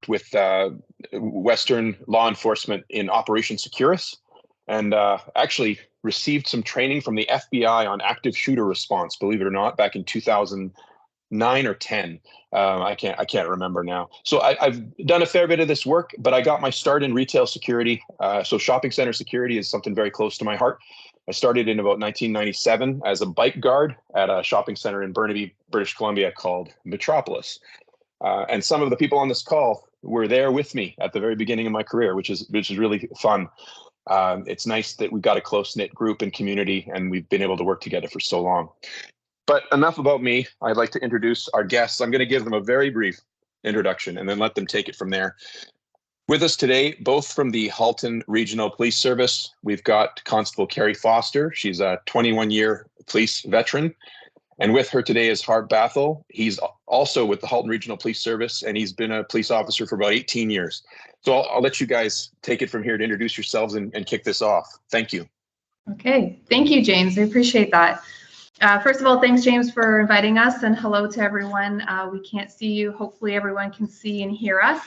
worked with Western law enforcement in Operation Securus, and actually received some training from the FBI on active shooter response, believe it or not, back in 2009 or 10. I can't remember now. So I've done a fair bit of this work, but I got my start in retail security. So shopping center security is something very close to my heart. I started in about 1997 as a bike guard at a shopping center in Burnaby, British Columbia called Metropolis. And some of the people on this call were there with me at the very beginning of my career, which is really fun. It's nice that we've got a close-knit group and community, and we've been able to work together for so long. But enough about me. I'd like to introduce our guests. I'm going to give them a very brief introduction and then let them take it from there. With us today, both from the Halton Regional Police Service, we've got Constable Carrie Foster. She's a 21-year police veteran. And with her today is Harp Bathel. He's also with the Halton Regional Police Service, and he's been a police officer for about 18 years. So I'll let you guys take it from here to introduce yourselves and kick this off. Thank you. Okay, thank you, James. I appreciate that. First of all, thanks, James, for inviting us, and hello to everyone. We can't see you. Hopefully everyone can see and hear us.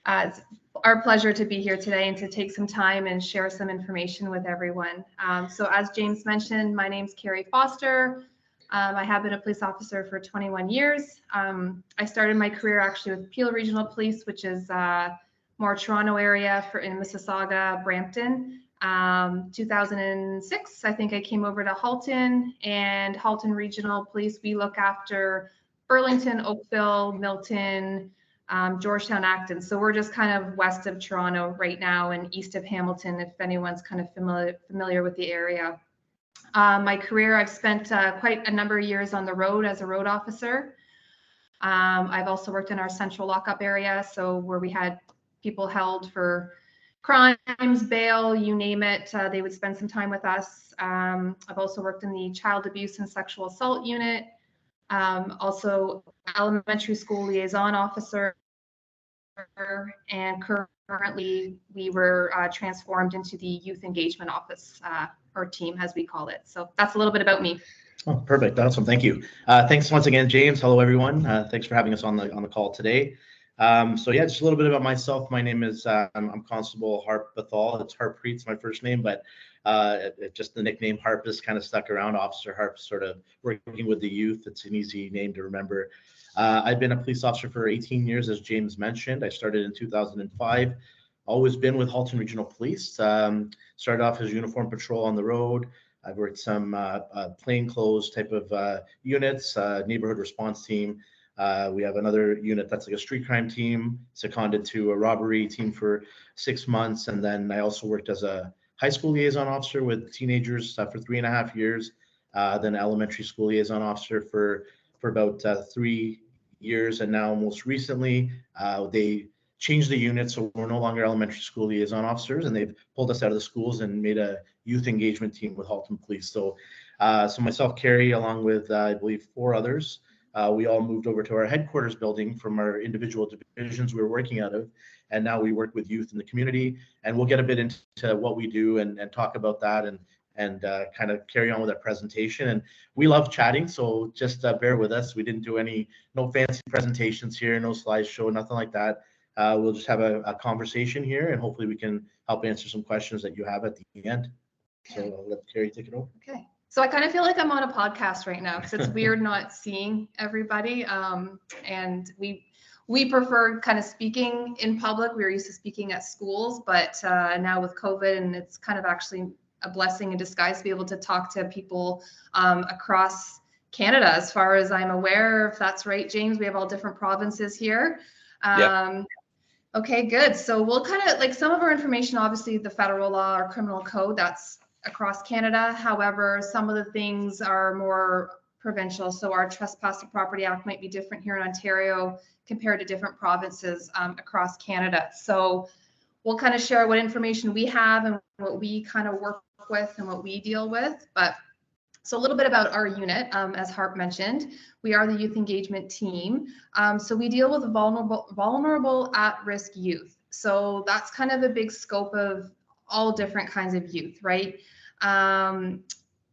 It's our pleasure to be here today and to take some time and share some information with everyone. So as James mentioned, my name's Carrie Foster. I have been a police officer for 21 years. I started my career actually with Peel Regional Police, which is more Toronto area in Mississauga, Brampton. 2006, I think I came over to Halton, and Halton Regional Police, we look after Burlington, Oakville, Milton, Georgetown, Acton. So we're just kind of west of Toronto right now and east of Hamilton, if anyone's kind of familiar with the area. My career, I've spent quite a number of years on the road as a road officer. I've also worked in our central lockup area, so where we had people held for crimes, bail, you name it, they would spend some time with us. I've also worked in the child abuse and sexual assault unit, also elementary school liaison officer, and currently we were transformed into the youth engagement office, or team as we call it. So that's a little bit about me. Oh, perfect. Awesome. Thank you. Thanks once again, James. Hello, everyone. Thanks for having us on the call today. So yeah, just a little bit about myself. My name is I'm Constable Harp Bathel. It's Harpreet's my first name, but just the nickname Harp has kind of stuck around. Officer Harp, sort of working with the youth. It's an easy name to remember. I've been a police officer for 18 years, as James mentioned. I started in 2005. Always been with Halton Regional Police. Started off as uniform patrol on the road. I've worked some plainclothes type of units, neighborhood response team. We have another unit that's like a street crime team, seconded to a robbery team for 6 months. And then I also worked as a high school liaison officer with teenagers for 3.5 years, then elementary school liaison officer for about 3 years. And now most recently, they changed the unit, so we're no longer elementary school liaison officers, and they've pulled us out of the schools and made a youth engagement team with Halton Police. So myself, Carrie, along with I believe 4 others, we all moved over to our headquarters building from our individual divisions we were working out of, and now we work with youth in the community. And we'll get a bit into what we do and talk about that and kind of carry on with our presentation. And we love chatting, so just bear with us. We didn't do no fancy presentations here, no slideshow, nothing like that. We'll just have a conversation here, and hopefully we can help answer some questions that you have at the end. So I'll let Carrie take it over. Okay. So I kind of feel like I'm on a podcast right now because it's weird not seeing everybody. And we prefer kind of speaking in public. We were used to speaking at schools, but now with COVID, and it's kind of actually a blessing in disguise to be able to talk to people across Canada. As far as I'm aware, if that's right, James, we have all different provinces here. Yeah. Okay, good. So we'll kind of like some of our information, obviously the federal law or criminal code, that's across Canada. However, some of the things are more provincial. So our Trespass to Property Act might be different here in Ontario compared to different provinces across Canada. So we'll kind of share what information we have and what we kind of work with and what we deal with. But so a little bit about our unit, as Harp mentioned, we are the youth engagement team. So we deal with vulnerable at-risk youth. So that's kind of a big scope of all different kinds of youth, right?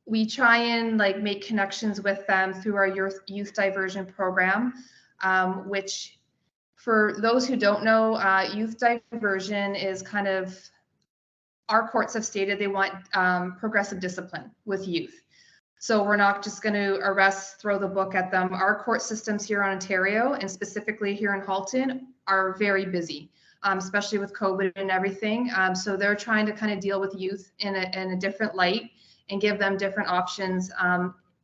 We try and like make connections with them through our youth diversion program, which For those who don't know, youth diversion is kind of, our courts have stated they want progressive discipline with youth. So we're not just going to arrest, throw the book at them. Our court systems here in Ontario, and specifically here in Halton, are very busy, especially with COVID and everything. So they're trying to kind of deal with youth in a different light and give them different options.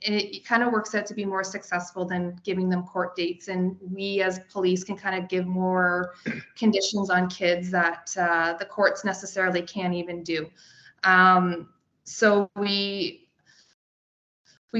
And it kind of works out to be more successful than giving them court dates. And we as police can kind of give more conditions on kids that the courts necessarily can't even do. So we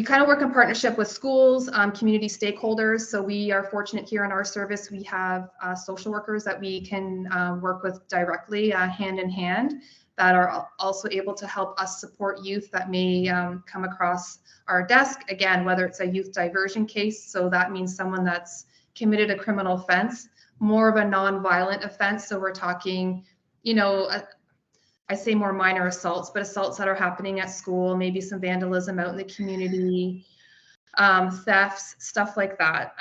kind of work in partnership with schools, community stakeholders. So we are fortunate here in our service, we have social workers that we can work with directly, hand in hand, that are also able to help us support youth that may come across our desk. Again, whether it's a youth diversion case, so that means someone that's committed a criminal offense, more of a non-violent offense. So we're talking, you know, I say more minor assaults, but assaults that are happening at school, maybe some vandalism out in the community, thefts, stuff like that.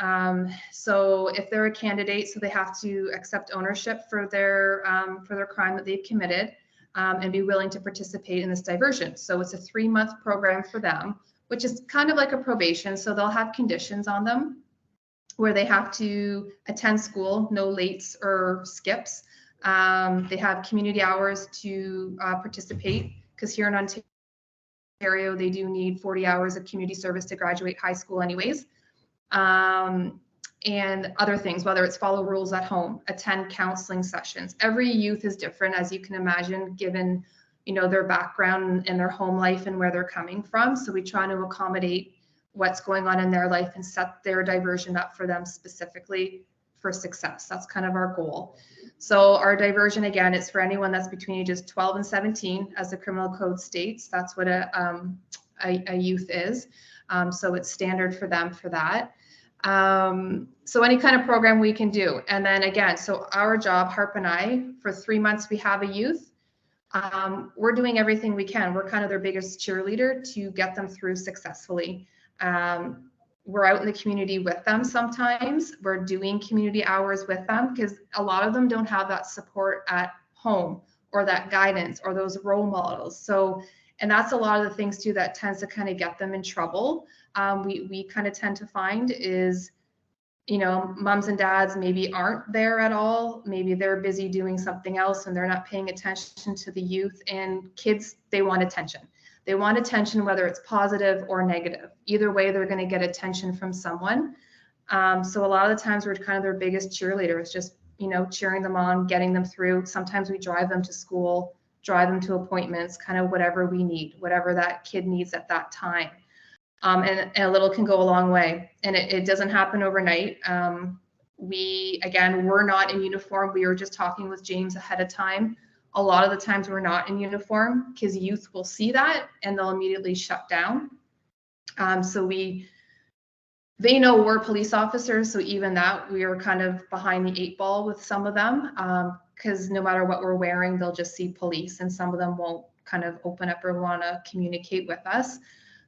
So if they're a candidate, so they have to accept ownership for their crime that they've committed, and be willing to participate in this diversion. So it's a 3-month program for them, which is kind of like a probation. So they'll have conditions on them where they have to attend school, no lates or skips. They have community hours to participate, because here in Ontario, they do need 40 hours of community service to graduate high school anyways. And other things, whether it's follow rules at home, attend counseling sessions. Every youth is different, as you can imagine, given, you know, their background and their home life and where they're coming from. So we try to accommodate what's going on in their life and set their diversion up for them specifically for success. That's kind of our goal. So our diversion, again, is for anyone that's between ages 12 and 17, as the criminal code states. That's what a youth is. So it's standard for them for that. So any kind of program we can do. And then again, so our job, Harp and I, for 3 months, we have a youth. We're doing everything we can. We're kind of their biggest cheerleader to get them through successfully. We're out in the community with them sometimes. We're doing community hours with them, because a lot of them don't have that support at home, or that guidance, or those role models. So, and that's a lot of the things too that tends to kind of get them in trouble. We kind of tend to find is, you know, moms and dads maybe aren't there at all. Maybe they're busy doing something else and they're not paying attention to the youth. And kids, they want attention. They want attention, whether it's positive or negative. Either way, they're going to get attention from someone. So a lot of the times we're kind of their biggest cheerleaders, just, you know, cheering them on, getting them through. Sometimes we drive them to school, drive them to appointments, kind of whatever we need, whatever that kid needs at that time. And a little can go a long way. And it doesn't happen overnight. We're not in uniform. We were just talking with James ahead of time. A lot of the times we're not in uniform, because youth will see that and they'll immediately shut down. So they know we're police officers. So even that, we are kind of behind the 8 ball with some of them, because no matter what we're wearing, they'll just see police, and some of them won't kind of open up or want to communicate with us.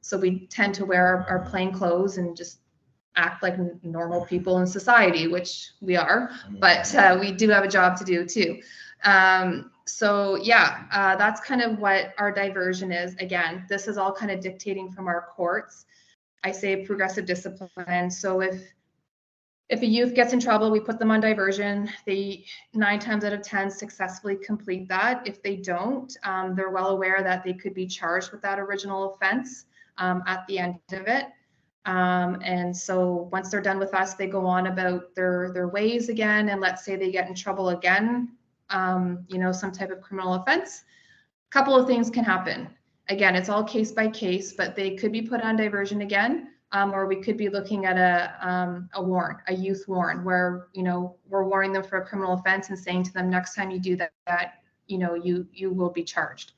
So we tend to wear our plain clothes and just act like normal people in society, which we are, but we do have a job to do too. So yeah, that's kind of what our diversion is. Again, this is all kind of dictating from our courts. I say progressive discipline. So if a youth gets in trouble, we put them on diversion. They 9 times out of 10 successfully complete that. If they don't, they're well aware that they could be charged with that original offense at the end of it. And so once they're done with us, they go on about their ways again. And let's say they get in trouble again, you know, some type of criminal offense, a couple of things can happen. Again, it's all case by case, but they could be put on diversion again, or we could be looking at a warrant, a youth warrant, where, you know, we're warning them for a criminal offense and saying to them, next time you do that, you know, you will be charged.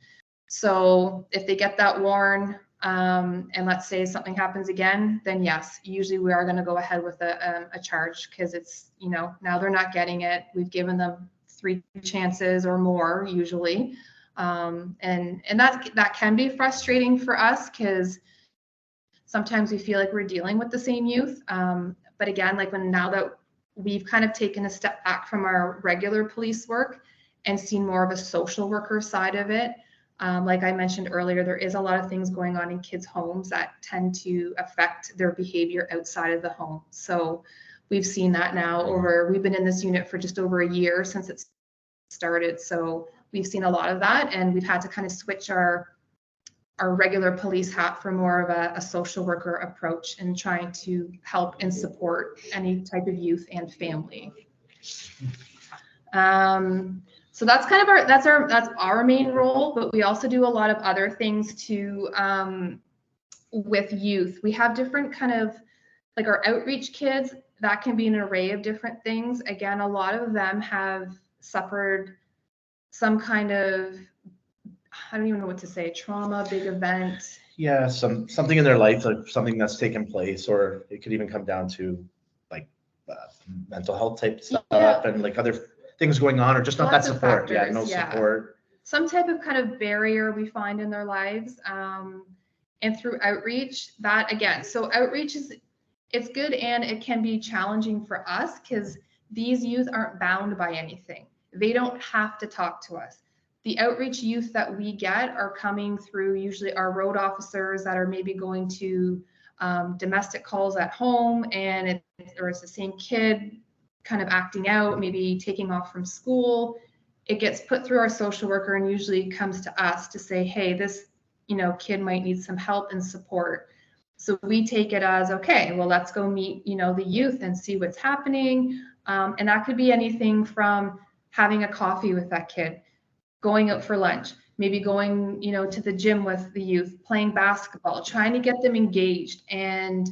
So if they get that warrant, and let's say something happens again, then yes, usually we are going to go ahead with a charge, because it's, you know, now they're not getting it. We've given them 3 chances or more usually. And that can be frustrating for us, because sometimes we feel like we're dealing with the same youth. But again, like now that we've kind of taken a step back from our regular police work and seen more of a social worker side of it. Like I mentioned earlier, there is a lot of things going on in kids' homes that tend to affect their behavior outside of the home. So we've seen that now we've been in this unit for just over a year since it started. So we've seen a lot of that, and we've had to kind of switch our regular police hat for more of a social worker approach and trying to help and support any type of youth and family. So that's kind of that's our main role, but we also do a lot of other things too with youth. We have different kind of like our outreach kids, that can be an array of different things. Again, a lot of them have suffered some kind of, I don't even know what to say, trauma, big event. Yeah, something in their life, like something that's taken place, or it could even come down to like mental health type stuff, and like other things going on, or just not that support. Factors, no support. Some type of kind of barrier we find in their lives, and through outreach, that again, so outreach it's good, and it can be challenging for us because these youth aren't bound by anything. They don't have to talk to us. The outreach youth that we get are coming through usually our road officers that are maybe going to domestic calls at home, and it's the same kid kind of acting out, maybe taking off from school. It gets put through our social worker and usually comes to us to say, hey, this kid might need some help and support. So we take it as, okay, well, let's go meet the youth and see what's happening. And that could be anything from having a coffee with that kid, going out for lunch, maybe going to the gym with the youth, playing basketball, trying to get them engaged and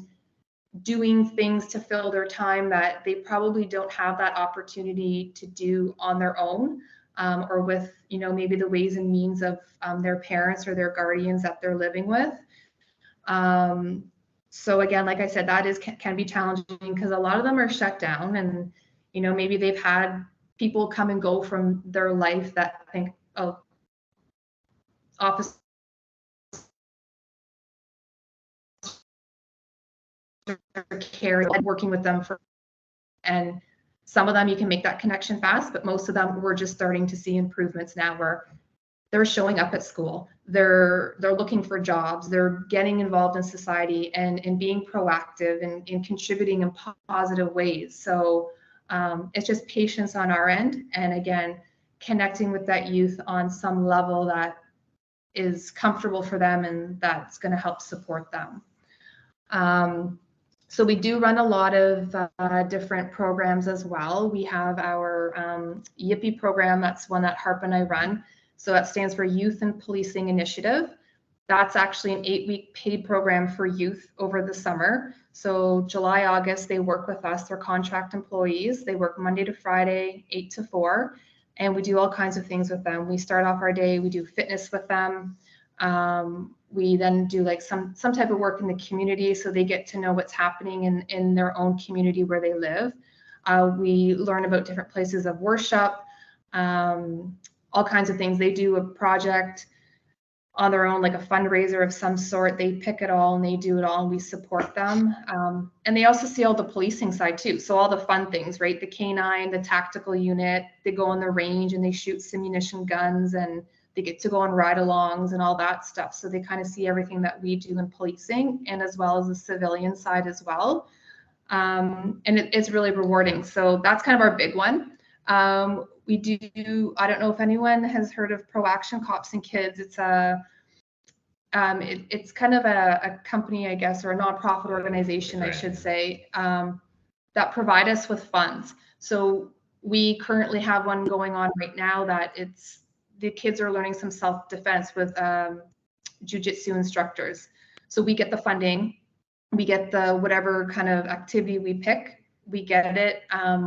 doing things to fill their time that they probably don't have that opportunity to do on their own, or with maybe the ways and means of their parents or their guardians that they're living with. So again, like I said, that can be challenging because a lot of them are shut down, and maybe they've had people come and go from their life that think, oh, officer care, working with them and some of them you can make that connection fast, but most of them we're just starting to see improvements now where they're showing up at school, they're looking for jobs, they're getting involved in society and being proactive and contributing in positive ways. So it's just patience on our end, and again, connecting with that youth on some level that is comfortable for them and that's going to help support them. So we do run a lot of different programs as well. We have our YIPI program, that's one that Harp and I run. So that stands for Youth and Policing Initiative. That's actually an 8-week paid program for youth over the summer. So July, August, they work with us. They're contract employees. They work Monday to Friday, 8 to 4. And we do all kinds of things with them. We start off our day, we do fitness with them. We then do like some type of work in the community so they get to know what's happening in their own community where they live. We learn about different places of worship, all kinds of things. They do a project on their own, like a fundraiser of some sort. They pick it all and they do it all and we support them. And they also see all the policing side too. So all the fun things, right? The K9, the tactical unit, they go on the range and they shoot simunition guns and they get to go on ride-alongs and all that stuff. So they kind of see everything that we do in policing and as well as the civilian side as well. And it's really rewarding. So that's kind of our big one. We do, I don't know if anyone has heard of Pro Action Cops and Kids. It's it's kind of a company, I guess, or a nonprofit organization, I should say, that provide us with funds. So we currently have one going on right now that the kids are learning some self-defense with jiu-jitsu instructors. So we get the funding, we get the whatever kind of activity we pick, we get it,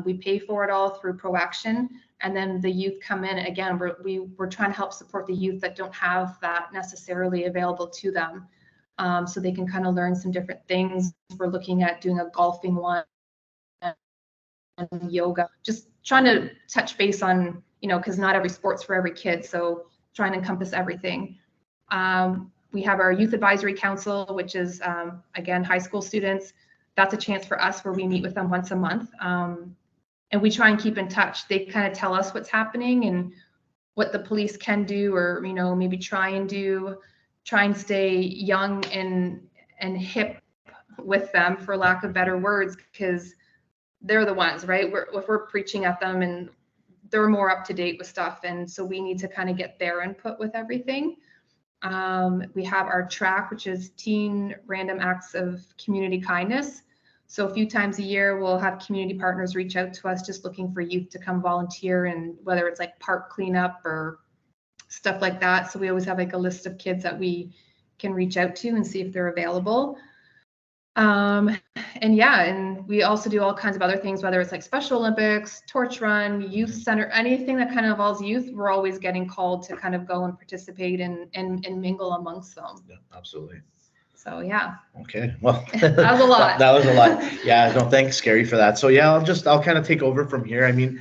we pay for it all through Pro Action, and then the youth come in. Again, we're trying to help support the youth that don't have that necessarily available to them, so they can kind of learn some different things. We're looking at doing a golfing one and yoga, just trying to touch base on, because not every sport's for every kid, so trying to encompass everything. We have our Youth Advisory Council, which is, again, high school students. That's a chance for us where we meet with them once a month. and we try and keep in touch. They kind of tell us what's happening and what the police can do, or, you know, maybe try and stay young and hip with them, for lack of better words, because they're the ones, right? If we're preaching at them, and they're more up to date with stuff, and so we need to kind of get their input with everything. We have our track, which is Teen Random Acts of Community Kindness. So a few times a year, we'll have community partners reach out to us just looking for youth to come volunteer, and whether it's like park cleanup or stuff like that. So we always have like a list of kids that we can reach out to and see if they're available. And yeah, and we also do all kinds of other things, whether it's like Special Olympics, Torch Run, Youth Center, anything that kind of involves youth, we're always getting called to kind of go and participate and mingle amongst them. Yeah, absolutely. So yeah. Okay. Well, that was a lot. That was a lot. Yeah. No, thanks, Gary, for that. So yeah, I'll kind of take over from here. I mean,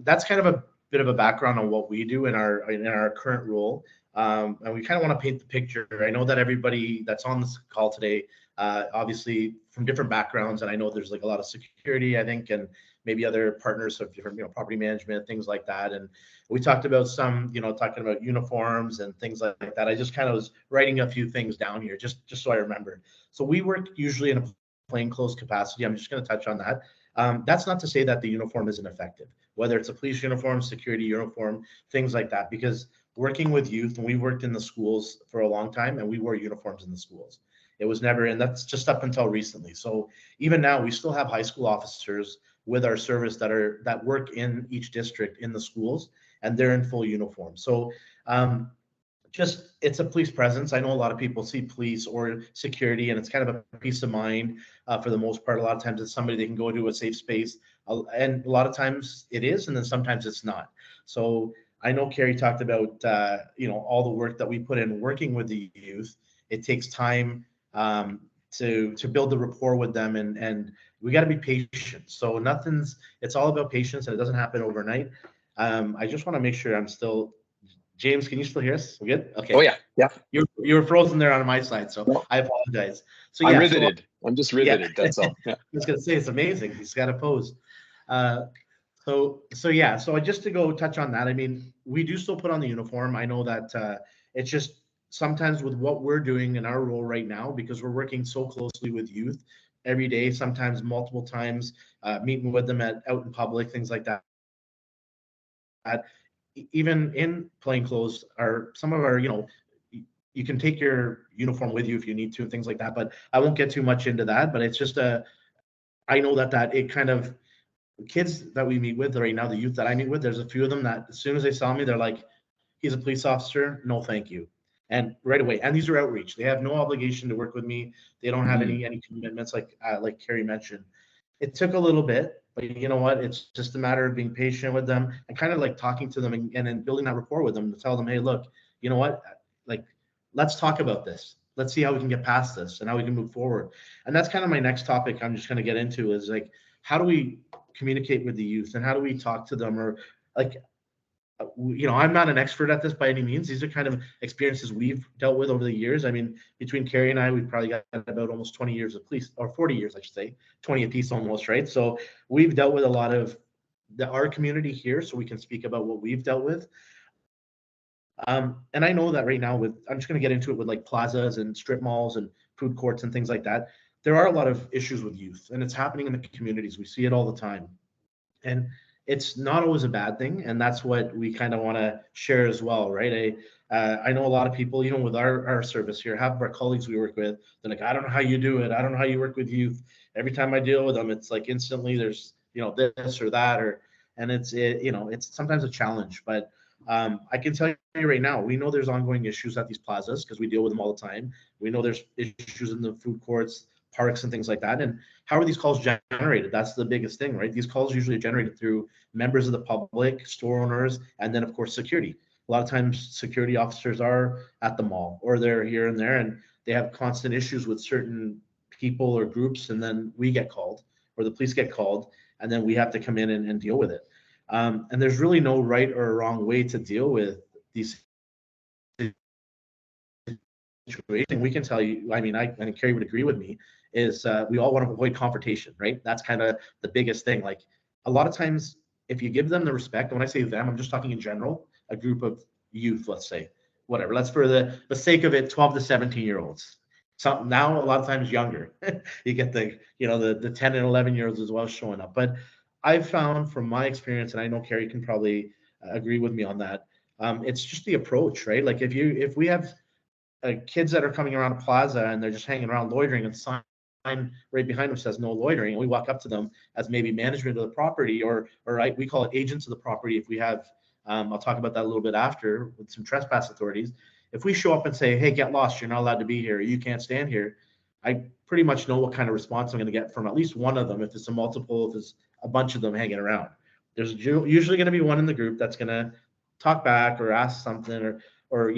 that's kind of a bit of a background on what we do in our current role. And we kind of want to paint the picture. I know that everybody that's on this call today, obviously from different backgrounds, and I know there's like a lot of security, I think, and maybe other partners of different, property management, things like that. And we talked about some, talking about uniforms and things like that. I just kind of was writing a few things down here, just so I remember. So we work usually in a plainclothes capacity. I'm just going to touch on that. That's not to say that the uniform isn't effective, whether it's a police uniform, security uniform, things like that, because working with youth, and we worked in the schools for a long time, and we wore uniforms in the schools. It was never, and that's just up until recently. So even now, we still have high school officers with our service that work in each district in the schools, and they're in full uniform. So it's a police presence. I know a lot of people see police or security, and it's kind of a peace of mind for the most part. A lot of times it's somebody they can go to a safe space, and a lot of times it is, and then sometimes it's not. So I know Carrie talked about all the work that we put in working with the youth. It takes time to build the rapport with them, and we got to be patient. So it's all about patience, and it doesn't happen overnight. I just want to make sure I'm still. James, can you still hear us? We good? Okay. Oh yeah, yeah. You were frozen there on my side, so No. I apologize. So I'm riveted. I'm just riveted. Yeah. That's all. Yeah. I was gonna say it's amazing. He's got a pose. So just to go touch on that, I mean, we do still put on the uniform. I know that it's just sometimes with what we're doing in our role right now, because we're working so closely with youth every day, sometimes multiple times, meeting with them out in public, things like that. Even in plainclothes, some of our, you can take your uniform with you if you need to and things like that, but I won't get too much into that. But it's just I know that it kind of, kids that we meet with right now, the youth that I meet with, there's a few of them that as soon as they saw me, they're like, he's a police officer, no thank you. And right away, and these are outreach. They have no obligation to work with me. They don't have any commitments, like Carrie mentioned. It took a little bit, but you know what? It's just a matter of being patient with them and kind of like talking to them and then building that rapport with them to tell them, hey, look, you know what? Like, let's talk about this. Let's see how we can get past this and how we can move forward. And that's kind of my next topic I'm just going to get into is like, how do we communicate with the youth and how do we talk to them? Or like, I'm not an expert at this by any means. These are kind of experiences we've dealt with over the years. I mean, between Carrie and I, we've probably got about almost 20 years of police, or 40 years, I should say, 20 apiece almost, right? So we've dealt with a lot of our community here, so we can speak about what we've dealt with. And I know that right now I'm just going to get into it with like plazas and strip malls and food courts and things like that. There are a lot of issues with youth, and it's happening in the communities. We see it all the time. And it's not always a bad thing, and that's what we kind of want to share as well, right? I know a lot of people, even with our service here, half of our colleagues we work with, they're like, I don't know how you do it. I don't know how you work with youth. Every time I deal with them, it's like instantly there's this or that, and it's sometimes a challenge. But I can tell you right now, we know there's ongoing issues at these plazas because we deal with them all the time. We know there's issues in the food courts, parks, and things like that. And how are these calls generated? That's the biggest thing, right? These calls usually are generated through members of the public, store owners, and then of course security. A lot of times security officers are at the mall or they're here and there, and they have constant issues with certain people or groups, and then we get called or the police get called, and then we have to come in and deal with it. And there's really no right or wrong way to deal with these situation. We can tell you, I mean, and Carrie would agree with me, is we all want to avoid confrontation, right? That's kind of the biggest thing. Like, a lot of times, if you give them the respect, and when I say them, I'm just talking in general, a group of youth, let's say, whatever. Let's, for the sake of it, 12 to 17-year-olds. So now a lot of times younger. You get the, the 10 and 11-year-olds as well showing up. But I've found from my experience, and I know Carrie can probably agree with me on that, it's just the approach, right? Like if we have kids that are coming around a plaza and they're just hanging around loitering, and sign right behind them says no loitering, and we walk up to them as maybe management of the property, or right, we call it agents of the property if we have, I'll talk about that a little bit after with some trespass authorities. If we show up and say, hey, get lost, you're not allowed to be here, you can't stand here, I pretty much know what kind of response I'm going to get from at least one of them. If it's a multiple, if it's a bunch of them hanging around, there's usually going to be one in the group that's going to talk back or ask something, or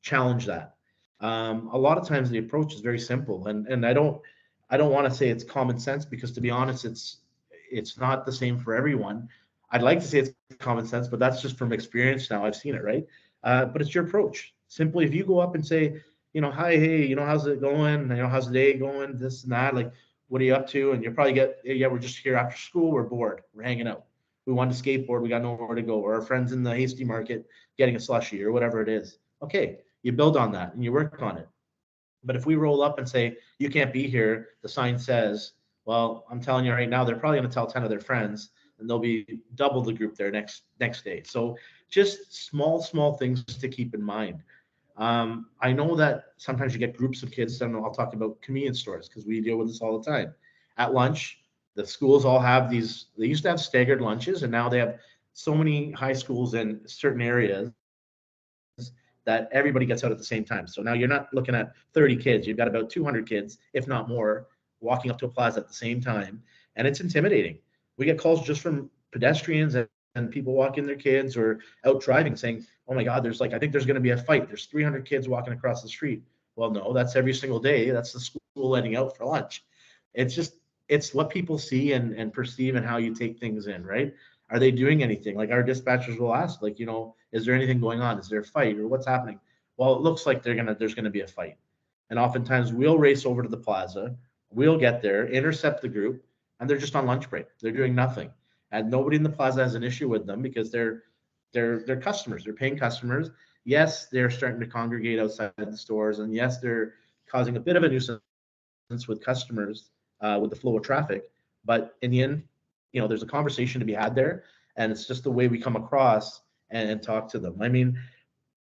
challenge that. A lot of times the approach is very simple, and I don't want to say it's common sense, because to be honest, it's not the same for everyone. I'd like to say it's common sense, but that's just from experience now. I've seen it, right? But it's your approach. Simply, if you go up and say, hi, hey, how's it going? How's the day going? This and that. Like, what are you up to? And you'll probably get, yeah, we're just here after school. We're bored. We're hanging out. We want to skateboard. We got nowhere to go. Or our friends in the Hasty Market getting a slushie or whatever it is. Okay, you build on that and you work on it. But if we roll up and say, you can't be here, the sign says, well, I'm telling you right now, they're probably going to tell 10 of their friends, and there'll be double the group there next day. So just small things to keep in mind. I know that sometimes you get groups of kids, and I'll talk about convenience stores because we deal with this all the time. At lunch, the schools all have these, they used to have staggered lunches, and now they have so many high schools in certain areas that everybody gets out at the same time. So now you're not looking at 30 kids, you've got about 200 kids, if not more, walking up to a plaza at the same time. And it's intimidating. We get calls just from pedestrians and people walking their kids or out driving saying, oh my God, I think there's going to be a fight. There's 300 kids walking across the street. Well, no, that's every single day. That's the school letting out for lunch. It's what people see and perceive and how you take things in, right? Are they doing anything? Like our dispatchers will ask, like, is there anything going on? Is there a fight or what's happening? Well, it looks like there's going to be a fight. And oftentimes we'll race over to the plaza. We'll get there, intercept the group, and they're just on lunch break. They're doing nothing. And nobody in the plaza has an issue with them because they're customers. They're paying customers. Yes, they're starting to congregate outside the stores. And yes, they're causing a bit of a nuisance with customers with the flow of traffic. But in the end, there's a conversation to be had there, and it's just the way we come across and talk to them. I mean,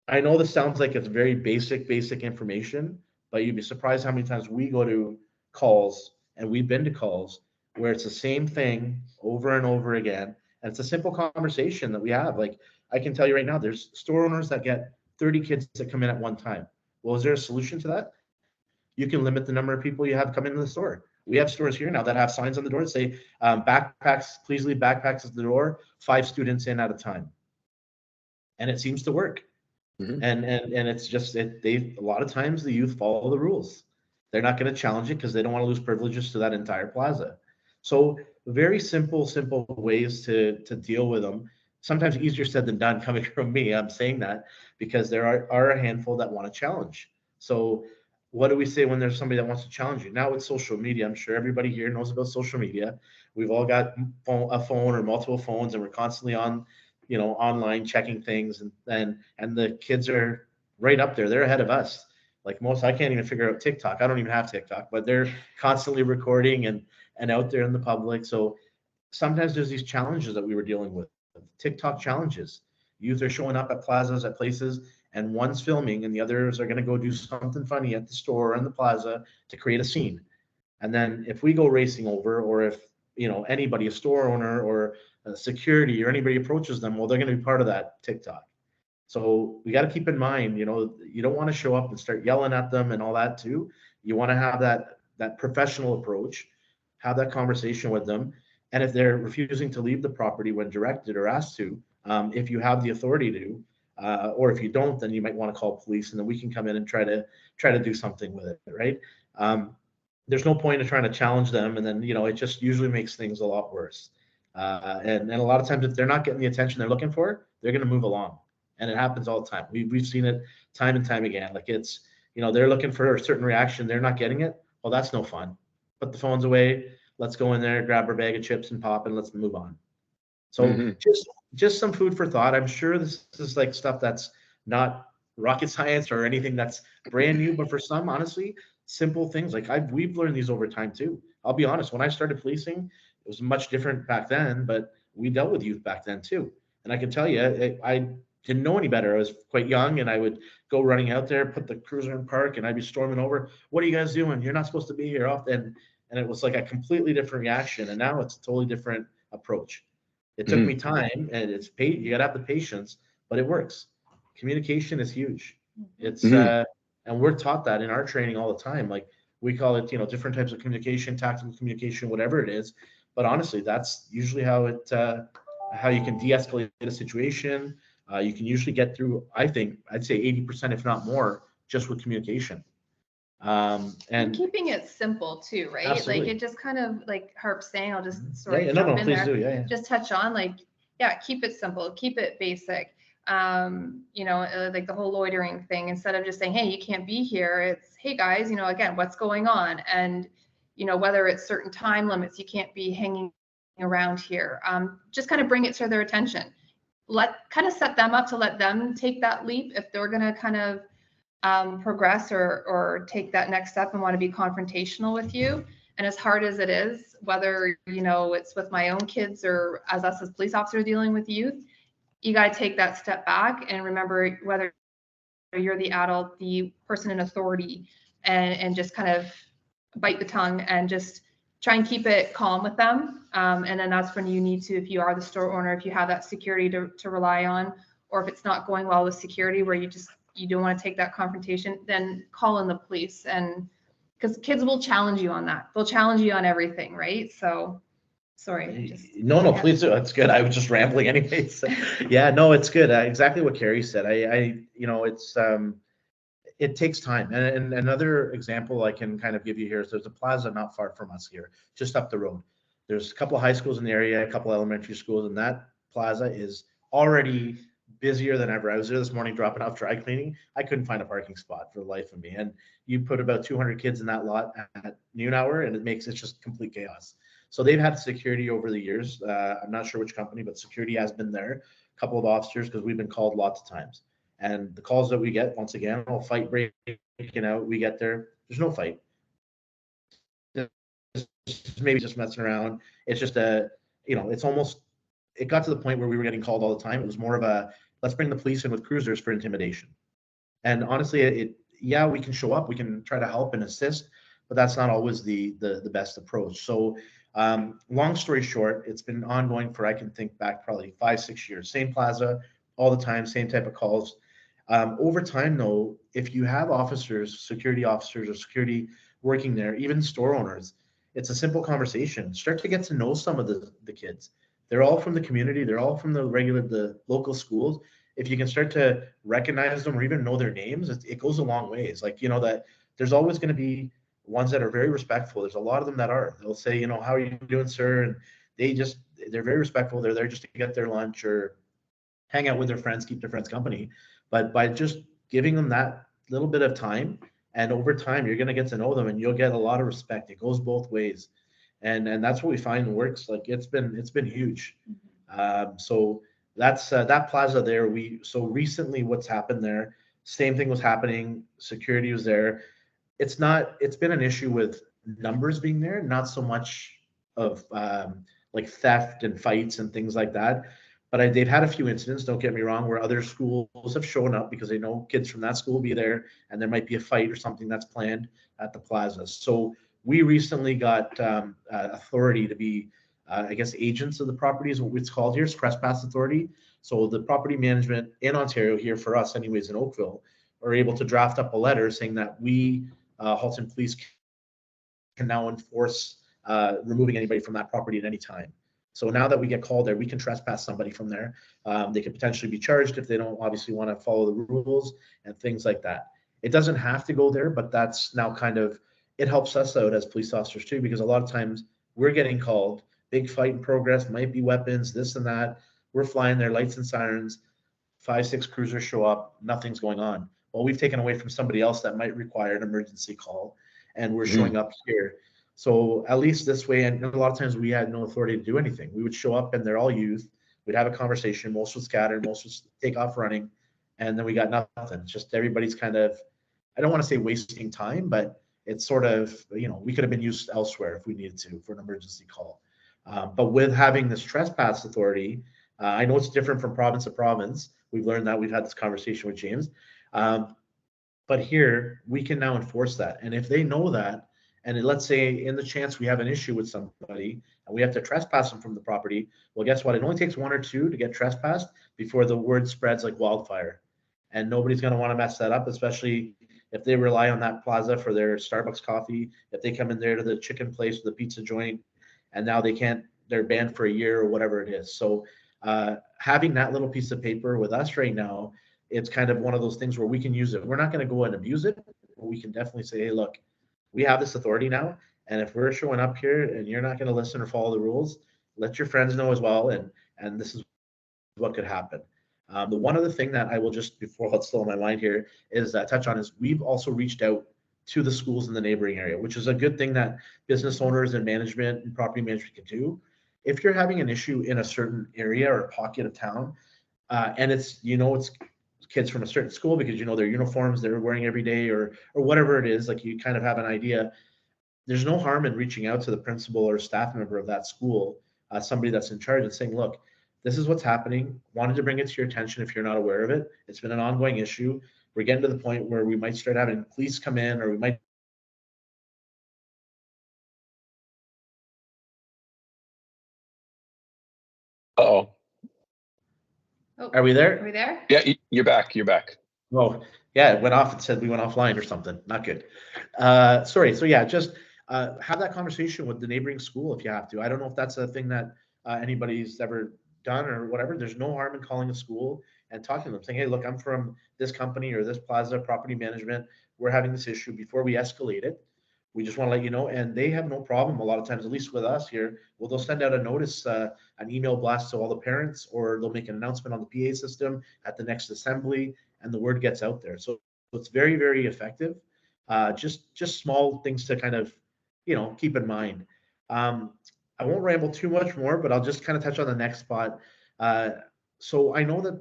I know this sounds like it's very basic information, but you'd be surprised how many times we go to calls, and we've been to calls where it's the same thing over and over again, and it's a simple conversation that we have. Like, I can tell you right now, there's store owners that get 30 kids that come in at one time. Well, is there a solution to that? You can limit the number of people you have come into the store. We have stores here now that have signs on the door that say, backpacks, please leave backpacks at the door, 5 students in at a time. And it seems to work. Mm-hmm. And it's just, a lot of times the youth follow the rules. They're not going to challenge it because they don't want to lose privileges to that entire plaza. So very simple ways to deal with them. Sometimes easier said than done coming from me. I'm saying that because there are a handful that want to challenge. So what do we say when there's somebody that wants to challenge you? Now with social media, I'm sure everybody here knows about social media. We've all got a phone or multiple phones, and we're constantly on, online checking things, and the kids are right up there. They're ahead of us. Like most, I can't even figure out TikTok. I don't even have TikTok, but they're constantly recording and out there in the public. So sometimes there's these challenges that we were dealing with. TikTok challenges. Youth are showing up at plazas, at places, and one's filming and the others are going to go do something funny at the store or in the plaza to create a scene. And then if we go racing over, or if anybody, a store owner or a security or anybody approaches them, well, they're going to be part of that TikTok. So we got to keep in mind, you don't want to show up and start yelling at them and all that too. You want to have that professional approach, have that conversation with them. And if they're refusing to leave the property when directed or asked to, if you have the authority to, or if you don't, then you might want to call police, and then we can come in and try to do something with it, right? There's no point in trying to challenge them, and then it just usually makes things a lot worse. And a lot of times, if they're not getting the attention they're looking for, they're going to move along, and it happens all the time. We've seen it time and time again. Like it's they're looking for a certain reaction, they're not getting it. Well, that's no fun. Put the phones away. Let's go in there, grab our bag of chips and pop, and let's move on. So just some food for thought. I'm sure this is like stuff that's not rocket science or anything that's brand new, but for some, honestly, simple things like we've learned these over time too. I'll be honest, when I started policing, it was much different back then, but we dealt with youth back then too. And I can tell you, I didn't know any better. I was quite young, and I would go running out there, put the cruiser in park, and I'd be storming over. What are you guys doing? You're not supposed to be here. And it was like a completely different reaction. And now it's a totally different approach. It took me time, and you got to have the patience, but it works. Communication is huge. It's and we're taught that in our training all the time. Like we call it, different types of communication, tactical communication, whatever it is. But honestly, that's usually how you can de-escalate a situation. You can usually get through, I think, I'd say 80%, if not more, just with communication. And keeping it simple too, right? Absolutely. Like it just kind of like Harp's saying, I'll just just touch on keep it simple, keep it basic. Like the whole loitering thing, instead of just saying, hey, you can't be here, it's, hey guys, again, what's going on? And, whether it's certain time limits, you can't be hanging around here. Just kind of bring it to their attention. Kind of set them up to let them take that leap if they're going to kind of progress or take that next step and want to be confrontational with you. And as hard as it is, whether it's with my own kids or as us as police officers dealing with youth, you got to take that step back and remember whether you're the adult, the person in authority, and just kind of bite the tongue and just try and keep it calm with them. And then that's when you need to, if you are the store owner, if you have that security to rely on, or if it's not going well with security where you don't want to take that confrontation, then call in the police. And because kids will challenge you on that. They'll challenge you on everything, right? So sorry. No, please do. That's good. I was just rambling anyways. Yeah, no, it's good. Exactly what Carrie said. It takes time. And another example I can kind of give you here is there's a plaza not far from us here, just up the road. There's a couple of high schools in the area, a couple of elementary schools, and that plaza is already busier than ever. I was there this morning dropping off dry cleaning. I couldn't find a parking spot for the life of me. And you put about 200 kids in that lot at noon hour, and it's just complete chaos. So they've had security over the years. I'm not sure which company, but security has been there. A couple of officers, because we've been called lots of times. And the calls that we get, once again, fight breaking out. We get there. There's no fight. It's maybe just messing around. It's just it's almost, it got to the point where we were getting called all the time. It was more of a, let's bring the police in with cruisers for intimidation. And honestly, we can show up, we can try to help and assist, but that's not always the best approach. So long story short, it's been ongoing for, I can think back probably 5-6 years, same plaza all the time, same type of calls. Over time though, if you have officers, security officers or security working there, even store owners, it's a simple conversation. Start to get to know some of the kids. They're all from the community. They're all from the local schools. If you can start to recognize them or even know their names, it goes a long ways. Like, that there's always going to be ones that are very respectful. There's a lot of them that are. They'll say, how are you doing, sir? And they're very respectful. They're there just to get their lunch or hang out with their friends, keep their friends company. But by just giving them that little bit of time, and over time, you're going to get to know them and you'll get a lot of respect. It goes both ways. And that's what we find works. Like it's been huge. So that's that plaza there. So recently what's happened there, same thing was happening. Security was there. It's been an issue with numbers being there, not so much of like theft and fights and things like that. But they've had a few incidents, don't get me wrong, where other schools have shown up because they know kids from that school will be there and there might be a fight or something that's planned at the plaza. So we recently got authority to be, agents of the property is what it's called here. It's trespass authority. So the property management in Ontario here for us anyways in Oakville are able to draft up a letter saying that we, Halton Police, can now enforce removing anybody from that property at any time. So now that we get called there, we can trespass somebody from there. They could potentially be charged if they don't obviously want to follow the rules and things like that. It doesn't have to go there, but that's now kind of, it helps us out as police officers too, because a lot of times we're getting called, big fight in progress, might be weapons, this and that. We're flying there, lights and sirens, 5-6 cruisers show up, nothing's going on. Well, we've taken away from somebody else that might require an emergency call, and we're showing up here. So at least this way, and a lot of times we had no authority to do anything. We would show up and they're all youth. We'd have a conversation. Most would scatter, most would take off running, and then we got nothing. Just everybody's kind of, I don't want to say wasting time, but it's sort of, we could have been used elsewhere if we needed to for an emergency call. But with having this trespass authority, I know it's different from province to province. We've learned that. We've had this conversation with James. But here, we can now enforce that. And if they know that, and let's say in the chance we have an issue with somebody and we have to trespass them from the property, well, guess what? It only takes one or two to get trespassed before the word spreads like wildfire. And nobody's going to want to mess that up, especially if they rely on that plaza for their Starbucks coffee, if they come in there to the chicken place or the pizza joint, and now they're banned for a year or whatever it is. So having that little piece of paper with us right now, it's kind of one of those things where we can use it. We're not going to go and abuse it, but we can definitely say, hey, look, we have this authority now. And if we're showing up here and you're not going to listen or follow the rules, let your friends know as well. And this is what could happen. The one other thing that I will just, before it's still in my mind here, is touch on is we've also reached out to the schools in the neighboring area, which is a good thing that business owners and management and property management can do. If you're having an issue in a certain area or pocket of town, and it's kids from a certain school because their uniforms they're wearing every day or whatever it is, like you kind of have an idea, there's no harm in reaching out to the principal or staff member of that school, somebody that's in charge, and saying, look, this is what's happening. Wanted to bring it to your attention if you're not aware of it. It's been an ongoing issue. We're getting to the point where we might start having police come in, or we might. Uh-oh. Oh, Are we there? Are we there? Yeah, you're back. You're back. Oh, yeah, it went off and said we went offline or something. Not good. Sorry. So yeah, just have that conversation with the neighboring school if you have to. I don't know if that's a thing that anybody's ever done or whatever. There's no harm in calling a school and talking to them, saying, hey, look, I'm from this company or this plaza property management. We're having this issue. Before we escalate it, we just want to let you know. And they have no problem a lot of times, at least with us here. Well, they'll send out a notice, an email blast to all the parents, or they'll make an announcement on the PA system at the next assembly, and the word gets out there. So it's very, very effective. Just small things to kind of, keep in mind. I won't ramble too much more, but I'll just kind of touch on the next spot. So I know that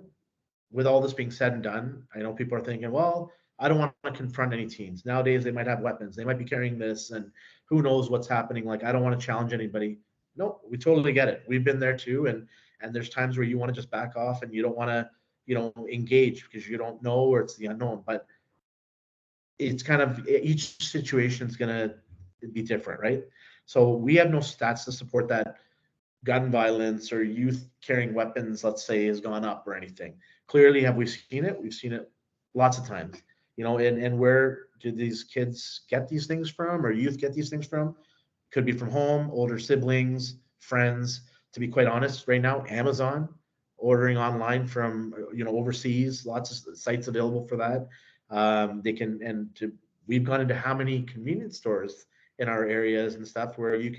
with all this being said and done, I know people are thinking, well, I don't want to confront any teens. Nowadays, they might have weapons. They might be carrying this, and who knows what's happening. Like, I don't want to challenge anybody. Nope, we totally get it. We've been there too. And there's times where you want to just back off and you don't want to, engage because you don't know, or it's the unknown. But it's kind of, each situation is going to be different, right? So we have no stats to support that gun violence or youth carrying weapons, let's say, has gone up or anything. Clearly, have we seen it? We've seen it lots of times, and where do these kids get these things from, or youth get these things from? Could be from home, older siblings, friends. To be quite honest, right now, Amazon, ordering online from, overseas, lots of sites available for that. We've gone into how many convenience stores in our areas and stuff where you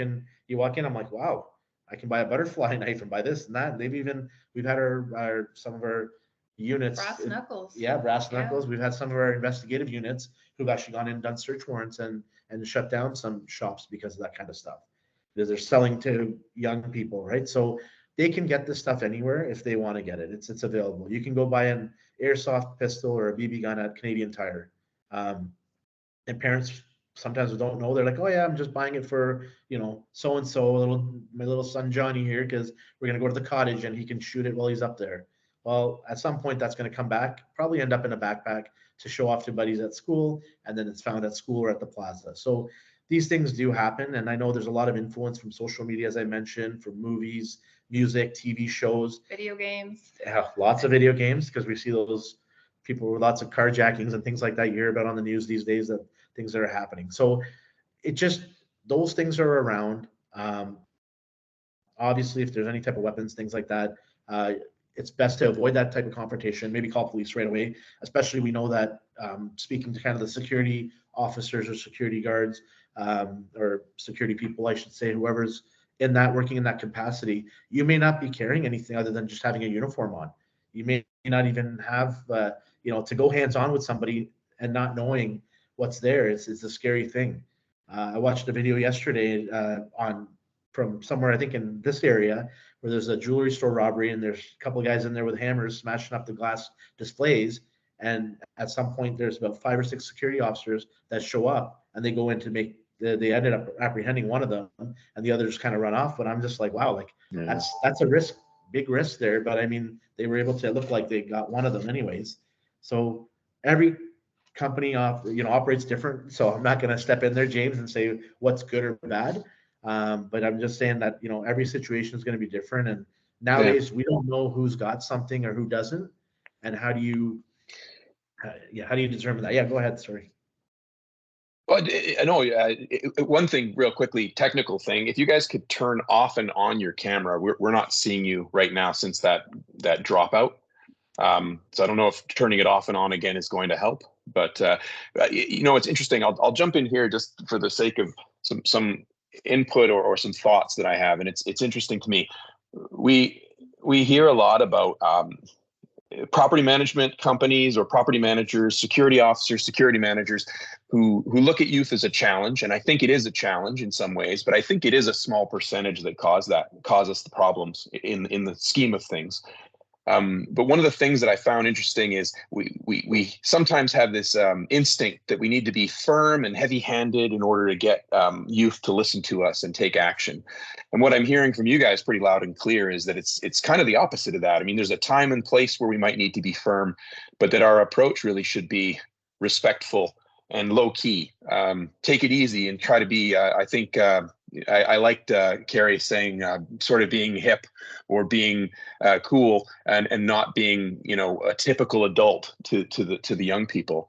walk in, I'm like, wow, I can buy a butterfly knife and buy this and that. We've had some of our units. Brass knuckles. Yeah, brass knuckles. We've had some of our investigative units who've actually gone in and done search warrants and shut down some shops because of that kind of stuff. Because they're selling to young people, right? So they can get this stuff anywhere if they want to get it. It's available. You can go buy an airsoft pistol or a BB gun at Canadian Tire. And parents sometimes don't know. They're like, oh yeah, I'm just buying it for, so-and-so, my little son Johnny here, because we're going to go to the cottage and he can shoot it while he's up there. Well, at some point that's going to come back, probably end up in a backpack to show off to buddies at school, and then it's found at school or at the plaza. So these things do happen, and I know there's a lot of influence from social media, as I mentioned, from movies, music, TV shows. Video games. Yeah, lots of video games, because we see those people with lots of carjackings and things like that you hear about on the news these days, that things that are happening. So those things are around. Obviously, if there's any type of weapons, things like that, it's best to avoid that type of confrontation, maybe call police right away. Especially, we know that speaking to kind of the security officers or security guards, or security people, I should say, whoever's working in that capacity, you may not be carrying anything other than just having a uniform on. You may not even have, to go hands-on with somebody and not knowing what's there. It's a scary thing. I watched a video yesterday from somewhere, I think in this area, where there's a jewelry store robbery, and there's a couple of guys in there with hammers smashing up the glass displays. And at some point, there's about 5 or 6 security officers that show up, and they go in to make. They ended up apprehending one of them, and the others kind of run off. But I'm just like, wow, like that's a risk, big risk there. But I mean, they were able to look like they got one of them anyways. So every company operates different. So I'm not going to step in there, James, and say what's good or bad. But I'm just saying that every situation is going to be different, and nowadays we don't know who's got something or who doesn't, and how do you determine that? Yeah, go ahead. Sorry. Well, I know one thing real quickly, technical thing. If you guys could turn off and on your camera, we're not seeing you right now since that dropout. So I don't know if turning it off and on again is going to help. But it's interesting. I'll jump in here just for the sake of some input or some thoughts that I have, and it's interesting to me. We hear a lot about property management companies or property managers, security officers, security managers who look at youth as a challenge. And I think it is a challenge in some ways, but I think it is a small percentage that cause us the problems in the scheme of things. But one of the things that I found interesting is we sometimes have this instinct that we need to be firm and heavy-handed in order to get youth to listen to us and take action. And what I'm hearing from you guys pretty loud and clear is that it's kind of the opposite of that. I mean, there's a time and place where we might need to be firm, but that our approach really should be respectful and low-key. Take it easy and try to be, I think, I liked Carrie saying sort of being hip or being cool and not being, a typical adult to the young people.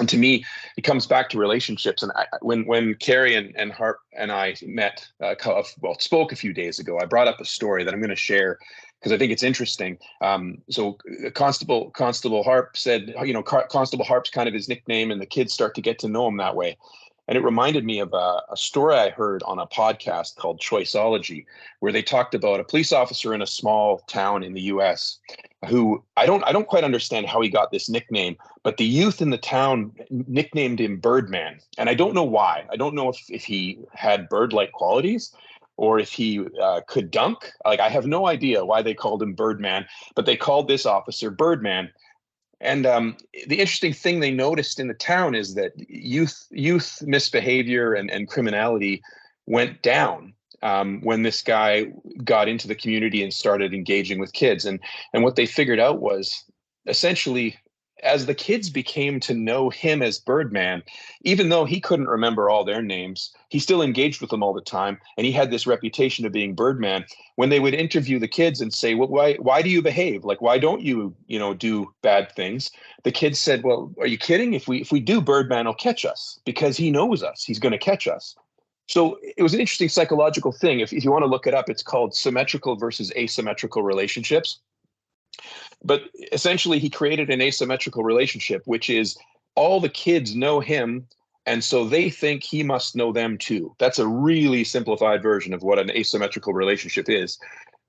And to me, it comes back to relationships. And when Carrie and Harp and I met, spoke a few days ago, I brought up a story that I'm going to share because I think it's interesting. So Constable Harp said, Constable Harp's kind of his nickname, and the kids start to get to know him that way. And it reminded me of a story I heard on a podcast called Choiceology, where they talked about a police officer in a small town in the U.S. who I don't quite understand how he got this nickname, but the youth in the town nicknamed him Birdman. And I don't know why. I don't know if he had bird-like qualities or if he could dunk. Like, I have no idea why they called him Birdman, but they called this officer Birdman. And the interesting thing they noticed in the town is that youth misbehavior and criminality went down when this guy got into the community and started engaging with kids. And what they figured out was essentially, as the kids became to know him as Birdman, even though he couldn't remember all their names, he still engaged with them all the time. And he had this reputation of being Birdman. When they would interview the kids and say, well, why do you behave? Like, why don't you, do bad things? The kids said, well, are you kidding? If we do, Birdman will catch us because he knows us. He's going to catch us. So it was an interesting psychological thing. If you want to look it up, it's called symmetrical versus asymmetrical relationships. But essentially, he created an asymmetrical relationship, which is all the kids know him, and so they think he must know them too. That's a really simplified version of what an asymmetrical relationship is.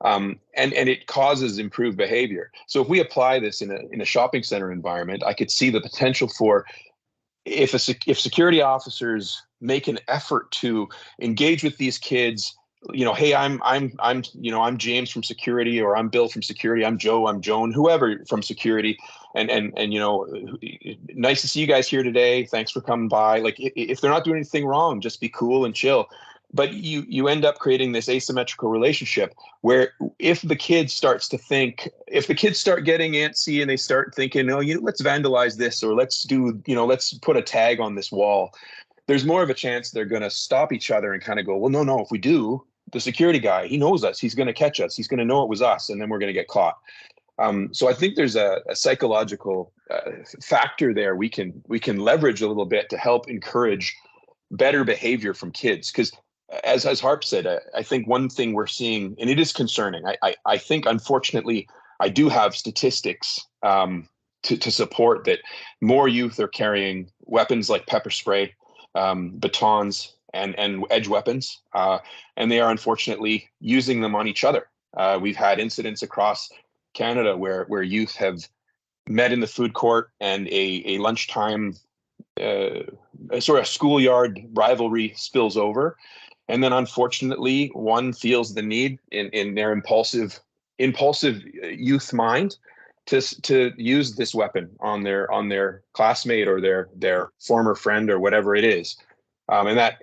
And it causes improved behavior. So if we apply this in a shopping center environment, I could see the potential for if security officers make an effort to engage with these kids. Hey, I'm James from security, or I'm Bill from security, I'm Joe, I'm Joan, whoever from security, and nice to see you guys here today. Thanks for coming by. Like, if they're not doing anything wrong, just be cool and chill. But you end up creating this asymmetrical relationship where if the kid start getting antsy and they start thinking, let's vandalize this, or let's put a tag on this wall, there's more of a chance they're going to stop each other and kind of go, well, no, if we do, the security guy, he knows us, he's going to catch us, he's going to know it was us, and then we're going to get caught. So I think there's a psychological factor there we can leverage a little bit to help encourage better behavior from kids. Because as Harp said, I think one thing we're seeing, and it is concerning, I think, unfortunately, I do have statistics to support that more youth are carrying weapons like pepper spray, batons, and edge weapons, and they are unfortunately using them on each other. We've had incidents across Canada where youth have met in the food court, and a lunchtime sort of schoolyard rivalry spills over, and then unfortunately one feels the need in their impulsive youth mind to use this weapon on their classmate or their former friend or whatever it is. And that,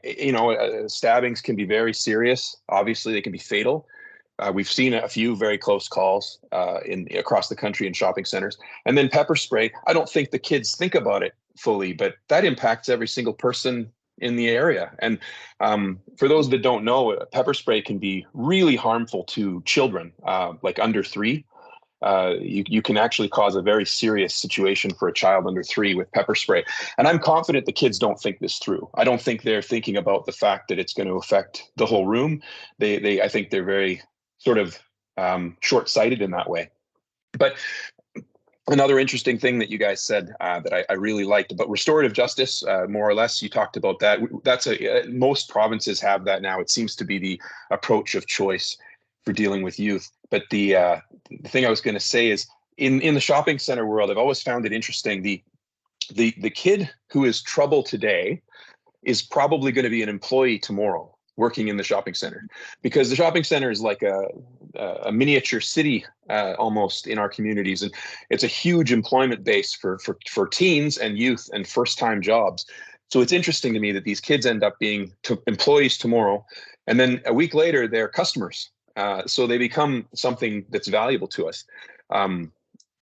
stabbings can be very serious. Obviously, they can be fatal. We've seen a few very close calls across the country in shopping centers. And then pepper spray, I don't think the kids think about it fully, but that impacts every single person in the area. And for those that don't know, pepper spray can be really harmful to children, like under 3. You can actually cause a very serious situation for a child under 3 with pepper spray. And I'm confident the kids don't think this through. I don't think they're thinking about the fact that it's going to affect the whole room. I think they're very sort of short-sighted in that way. But another interesting thing that you guys said that I really liked about restorative justice, more or less, you talked about that. Most provinces have that now. It seems to be the approach of choice for dealing with youth. But the thing I was going to say is, in the shopping center world, I've always found it interesting. The kid who is trouble today is probably going to be an employee tomorrow working in the shopping center, because the shopping center is like a miniature city almost in our communities, and it's a huge employment base for teens and youth and first-time jobs. So it's interesting to me that these kids end up being employees tomorrow, and then a week later they're customers. So they become something that's valuable to us.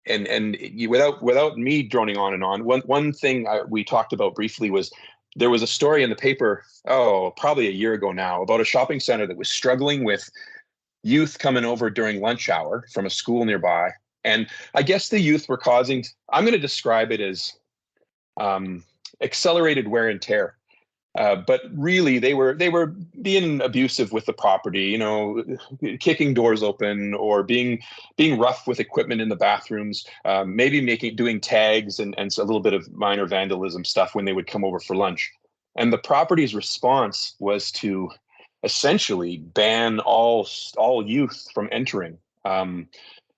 Without me droning on and on, one thing we talked about briefly was there was a story in the paper, probably a year ago now, about a shopping center that was struggling with youth coming over during lunch hour from a school nearby. And I guess the youth were causing, I'm going to describe it as accelerated wear and tear. But really, they were being abusive with the property, kicking doors open or being rough with equipment in the bathrooms, maybe doing tags and a little bit of minor vandalism stuff when they would come over for lunch. And the property's response was to essentially ban all youth from entering. And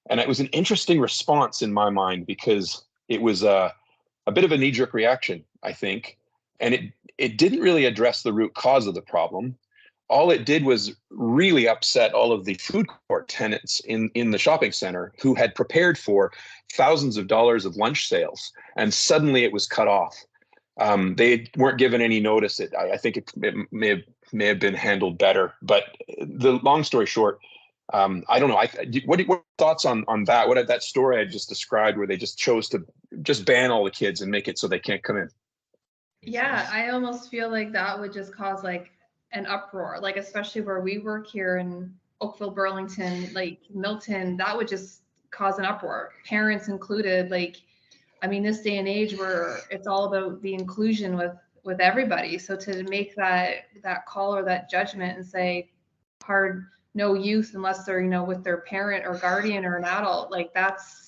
it was an interesting response in my mind, because it was a bit of a knee-jerk reaction, I think. And it didn't really address the root cause of the problem. All it did was really upset all of the food court tenants in the shopping center who had prepared for thousands of dollars of lunch sales, and suddenly it was cut off. They weren't given any notice. I think it may have been handled better. But the long story short, I don't know. What are your thoughts on that? What that story I just described, where they just chose to just ban all the kids and make it so they can't come in? Yeah, I almost feel like that would just cause like an uproar, like especially where we work here in Oakville, Burlington, like Milton, that would just cause an uproar, parents included. Like, I mean, this day and age where it's all about the inclusion with everybody. So to make that call or that judgment and say no youth unless they're, with their parent or guardian or an adult, like that's,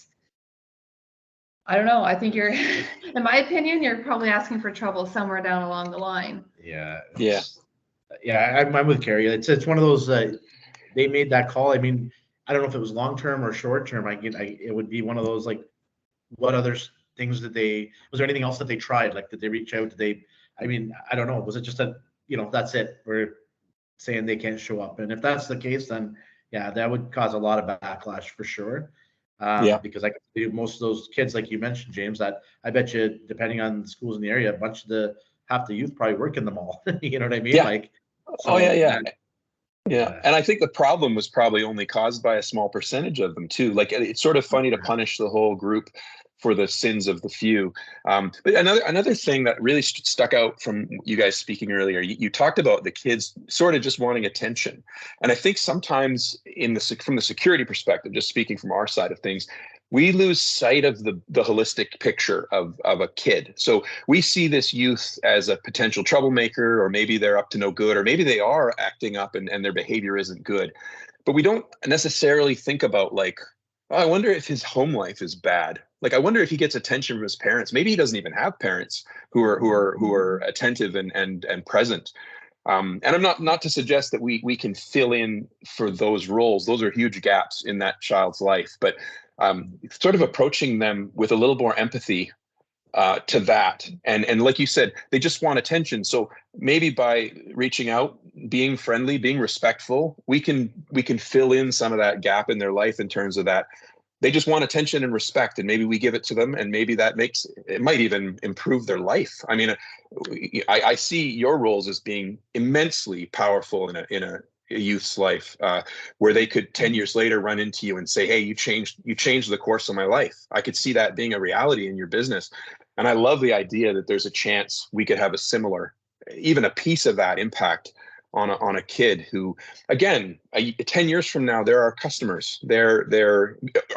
I don't know. I think in my opinion, you're probably asking for trouble somewhere down along the line. Yeah. I'm with Carrie. It's one of those. They made that call. I mean, I don't know if it was long term or short term. It would be one of those, like, what other things was there anything else that they tried? Like, did they reach out? I mean, I don't know. Was it just that, that's it? We're saying they can't show up. And if that's the case, then yeah, that would cause a lot of backlash for sure. Because most of those kids, like you mentioned, James, that I bet you, depending on the schools in the area, half the youth probably work in the mall. You know what I mean? Yeah. Like, so, yeah. And I think the problem was probably only caused by a small percentage of them too. Like, it's sort of funny to punish the whole group for the sins of the few. But another thing that really stuck out from you guys speaking earlier, you talked about the kids sort of just wanting attention. And I think sometimes from the security perspective, just speaking from our side of things, we lose sight of the holistic picture of a kid. So we see this youth as a potential troublemaker, or maybe they're up to no good, or maybe they are acting up and their behavior isn't good. But we don't necessarily think about, like, I wonder if his home life is bad. Like, I wonder if he gets attention from his parents. Maybe he doesn't even have parents who are attentive and present. And I'm not to suggest that we can fill in for those roles. Those are huge gaps in that child's life. But sort of approaching them with a little more empathy to that. And like you said, they just want attention. So maybe by reaching out, being friendly, being respectful, we can fill in some of that gap in their life in terms of that. They just want attention and respect, and maybe we give it to them, and maybe that might even improve their life. I mean, I see your roles as being immensely powerful in a youth's life, where they could 10 years later run into you and say, hey, you changed the course of my life. I could see that being a reality in your business. And I love the idea that there's a chance we could have a similar, even a piece of that impact on a kid who, again, 10 years from now, they're our customers. They're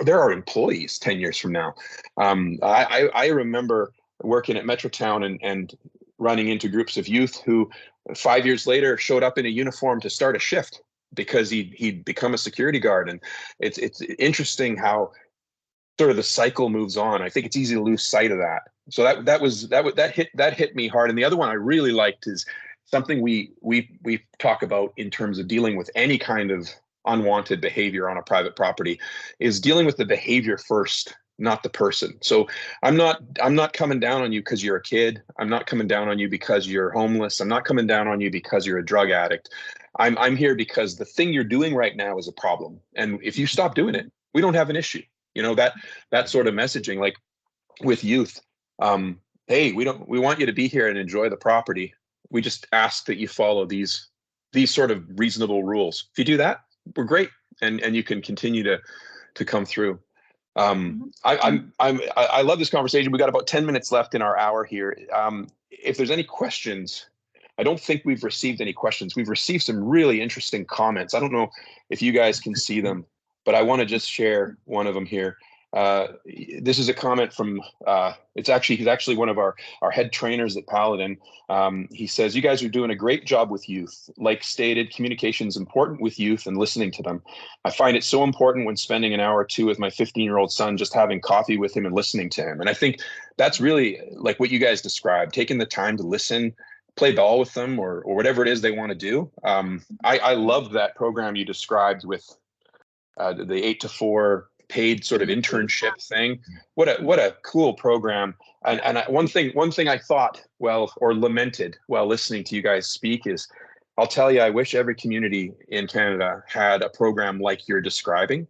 our employees 10 years from now. I remember working at Metrotown and running into groups of youth who 5 years later showed up in a uniform to start a shift because he'd become a security guard. And it's interesting how sort of the cycle moves on. I think it's easy to lose sight of that. So that hit me hard. And the other one I really liked is something we talk about in terms of dealing with any kind of unwanted behavior on a private property, is dealing with the behavior first, not the person. So I'm not coming down on you because you're a kid. I'm not coming down on you because you're homeless. I'm not coming down on you because you're a drug addict. I'm here because the thing you're doing right now is a problem. And if you stop doing it, we don't have an issue. You know, that sort of messaging, like with youth, hey, we want you to be here and enjoy the property. We just ask that you follow these sort of reasonable rules. If you do that, we're great, and you can continue to come through. I love this conversation. We got about 10 minutes left in our hour here. If there's any questions, I don't think we've received any questions. We've received some really interesting comments. I don't know if you guys can see them, but I want to just share one of them here. This is a comment from, he's actually one of our head trainers at Paladin. He says, you guys are doing a great job with youth. Like stated, communication is important with youth and listening to them. I find it so important when spending an hour or two with my 15-year-old son, just having coffee with him and listening to him. And I think that's really like what you guys described, taking the time to listen, play ball with them, or whatever it is they want to do. I love that program you described with the 8 to 4 paid sort of internship thing. What a cool program. And one thing I thought, or lamented while listening to you guys speak is, I'll tell you, I wish every community in Canada had a program like you're describing.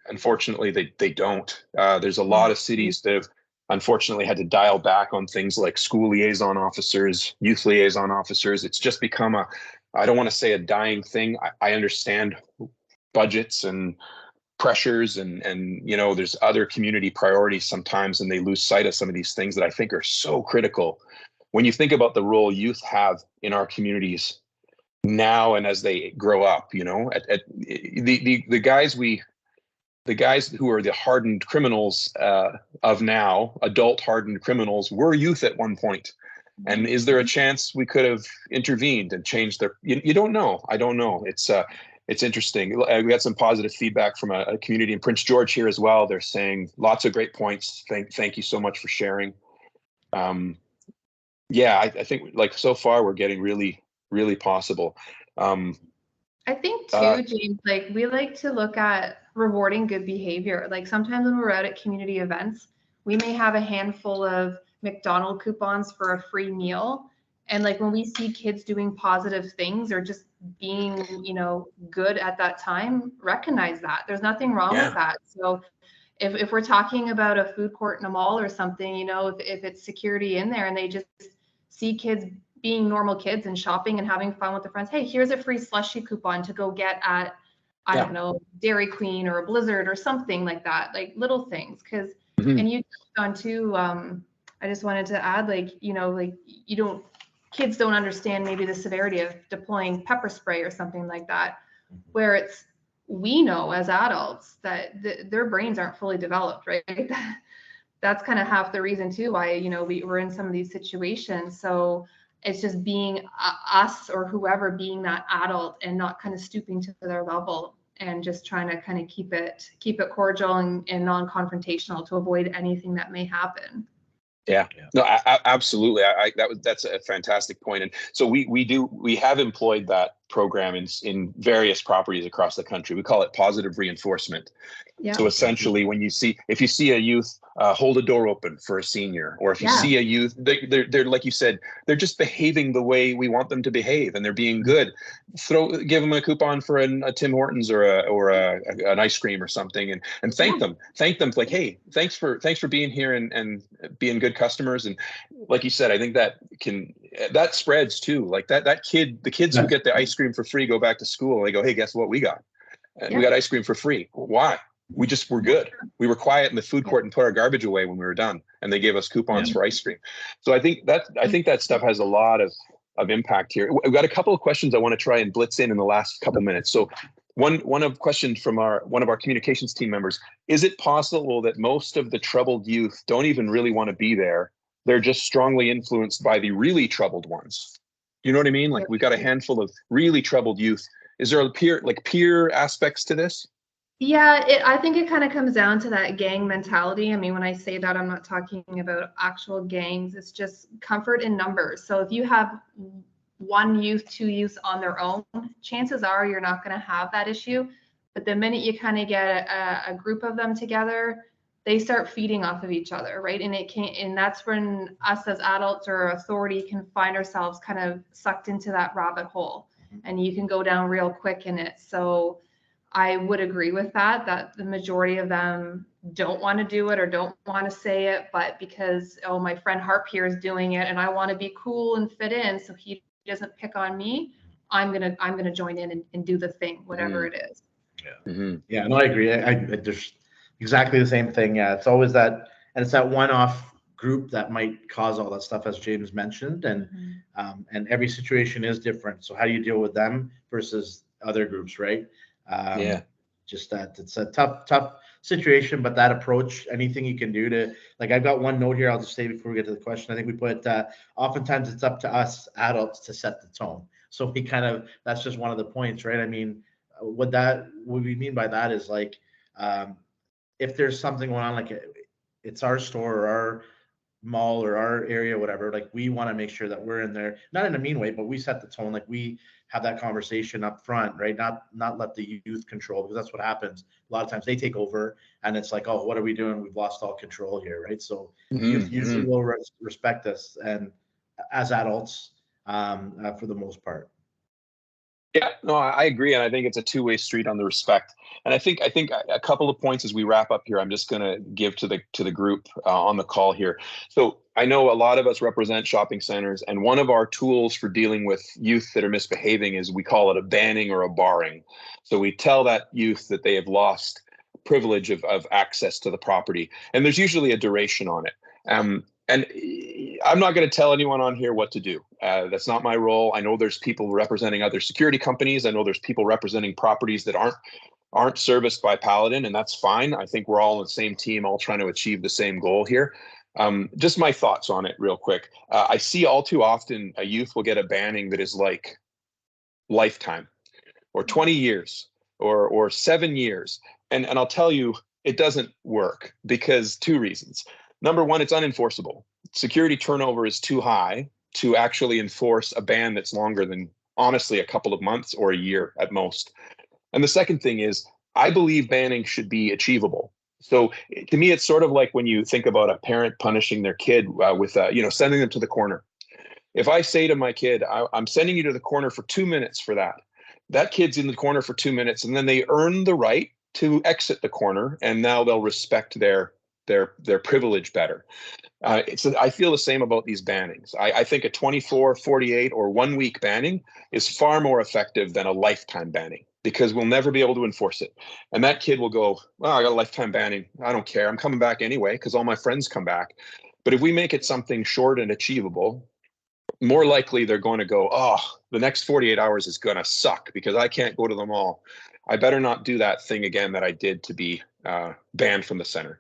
Unfortunately, they don't. There's a lot of cities that have unfortunately had to dial back on things like school liaison officers, youth liaison officers. It's just become I don't want to say a dying thing. I understand budgets and pressures and you know, there's other community priorities sometimes, and they lose sight of some of these things that I think are so critical when you think about the role youth have in our communities now and as they grow up. You know, the guys who are the hardened criminals of now, adult hardened criminals, were youth at one point. And is there a chance we could have intervened and changed their? You don't know. I don't know. It's interesting. We had some positive feedback from a community in Prince George here as well. They're saying lots of great points. Thank you so much for sharing. Yeah, I think like so far we're getting really, really possible. I think too, James, like we like to look at rewarding good behavior. Like sometimes when we're out at community events, we may have a handful of McDonald's coupons for a free meal. And like when we see kids doing positive things or just being, you know, good at that time, recognize that. There's nothing wrong with that. So if we're talking about a food court in a mall or something, you know, if it's security in there and they just see kids being normal kids and shopping and having fun with their friends, hey, here's a free slushie coupon to go get at, I don't know, Dairy Queen or a Blizzard or something like that, like little things. Because, and you touched on too, I just wanted to add, like, you know, like kids don't understand maybe the severity of deploying pepper spray or something like that, where we know as adults that their brains aren't fully developed, right? That's kind of half the reason too why, you know, we're in some of these situations. So it's just being us or whoever being that adult and not kind of stooping to their level and just trying to kind of keep it cordial and non-confrontational to avoid anything that may happen. Yeah, no, absolutely. That's a fantastic point. And so we have employed that program in various properties across the country. We call it positive reinforcement. Yeah. So essentially, if you see a youth hold a door open for a senior, or if you see a youth, they're like you said, they're just behaving the way we want them to behave, and they're being good. Give them a coupon for a Tim Hortons or an ice cream or something, and thank them. Thank them like, hey, thanks for being here and being good customers. And like you said, I think that spreads too. Like the kids who get the ice cream for free go back to school and they go, hey, guess what we got? We got ice cream for free. Why? We're good. We were quiet in the food court and put our garbage away when we were done, and they gave us coupons for ice cream. So I think that stuff has a lot of impact here. We've got a couple of questions I want to try and blitz in the last couple minutes. So one of question from one of our communications team members: is it possible that most of the troubled youth don't even really want to be there? They're just strongly influenced by the really troubled ones. You know what I mean? Like, we've got a handful of really troubled youth. Is there peer aspects to this? Yeah, I think it kind of comes down to that gang mentality. I mean, when I say that, I'm not talking about actual gangs. It's just comfort in numbers. So if you have one youth, two youths on their own, chances are you're not going to have that issue. But the minute you kind of get a group of them together, they start feeding off of each other, right? And that's when us as adults or authority can find ourselves kind of sucked into that rabbit hole, and you can go down real quick in it. So I would agree with that the majority of them don't want to do it or don't want to say it, but because, oh, my friend Harp here is doing it and I want to be cool and fit in so he doesn't pick on me, I'm gonna join in and do the thing, whatever it is. Yeah. Mm-hmm. Yeah, no, I agree. I there's exactly the same thing. Yeah, it's always that, and it's that one-off group that might cause all that stuff, as James mentioned, and every situation is different. So how do you deal with them versus other groups, right? Just that it's a tough situation, but that approach, anything you can do to, like, I've got one note here I'll just say before we get to the question. I think we put oftentimes it's up to us adults to set the tone. So we that's just one of the points, right? I mean, what we mean by that is, like, if there's something going on, like it's our store or our mall or our area, whatever, like, we want to make sure that we're in there, not in a mean way, but we set the tone. Like, we have that conversation up front, right? Not let the youth control, because that's what happens. A lot of times they take over and it's like, oh, what are we doing? We've lost all control here, right? So youth usually will respect us, and as adults, for the most part. Yeah, no, I agree, and I think it's a two-way street on the respect. And I think a couple of points as we wrap up here, I'm just going to give to the group on the call here. So I know a lot of us represent shopping centers, and one of our tools for dealing with youth that are misbehaving is we call it a banning or a barring. So we tell that youth that they have lost privilege of access to the property, and there's usually a duration on it. And I'm not going to tell anyone on here what to do. That's not my role. I know there's people representing other security companies. I know there's people representing properties that aren't serviced by Paladin, and that's fine. I think we're all on the same team, all trying to achieve the same goal here. Just my thoughts on it real quick. I see all too often a youth will get a banning that is like lifetime or 20 years or 7 years. And I'll tell you, it doesn't work because two reasons. Number one, it's unenforceable. Security turnover is too high to actually enforce a ban that's longer than, honestly, a couple of months or a year at most. And the second thing is, I believe banning should be achievable. So to me, it's sort of like when you think about a parent punishing their kid with, sending them to the corner. If I say to my kid, I'm sending you to the corner for 2 minutes for that, that kid's in the corner for 2 minutes, and then they earn the right to exit the corner, and now they'll respect their privilege better. I feel the same about these bannings. I think a 24, 48, or 1 week banning is far more effective than a lifetime banning, because we'll never be able to enforce it. And that kid will go, well, I got a lifetime banning. I don't care. I'm coming back anyway because all my friends come back. But if we make it something short and achievable, more likely they're going to go, oh, the next 48 hours is going to suck because I can't go to the mall. I better not do that thing again that I did to be banned from the center.